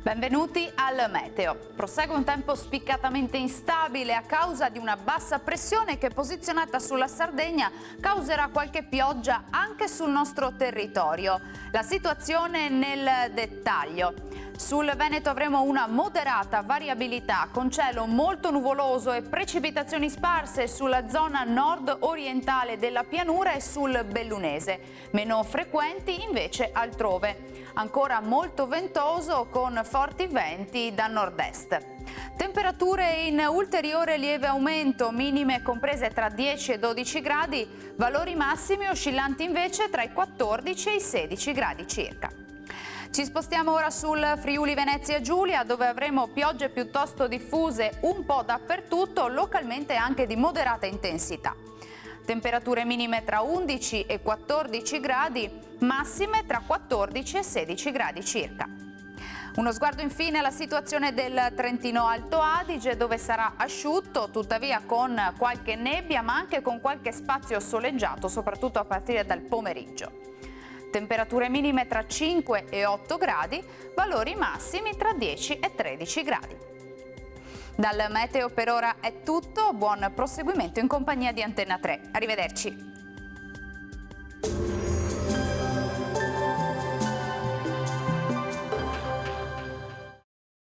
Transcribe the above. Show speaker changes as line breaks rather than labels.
Benvenuti al Meteo. Prosegue un tempo spiccatamente instabile a causa di una bassa pressione che, posizionata sulla Sardegna, causerà qualche pioggia anche sul nostro territorio. La situazione nel dettaglio. Sul Veneto avremo una moderata variabilità con cielo molto nuvoloso e precipitazioni sparse sulla zona nord-orientale della pianura e sul Bellunese, meno frequenti invece altrove. Ancora molto ventoso con forti venti da nord-est. Temperature in ulteriore lieve aumento, minime comprese tra 10 e 12 gradi, valori massimi oscillanti invece tra i 14 e i 16 gradi circa. Ci spostiamo ora sul Friuli Venezia Giulia, dove avremo piogge piuttosto diffuse un po' dappertutto, localmente anche di moderata intensità. Temperature minime tra 11 e 14 gradi, massime tra 14 e 16 gradi circa. Uno sguardo infine alla situazione del Trentino Alto Adige, dove sarà asciutto, tuttavia con qualche nebbia, ma anche con qualche spazio soleggiato, soprattutto a partire dal pomeriggio. Temperature minime tra 5 e 8 gradi, valori massimi tra 10 e 13 gradi. Dal Meteo per ora è tutto, buon proseguimento in compagnia di Antenna 3. Arrivederci.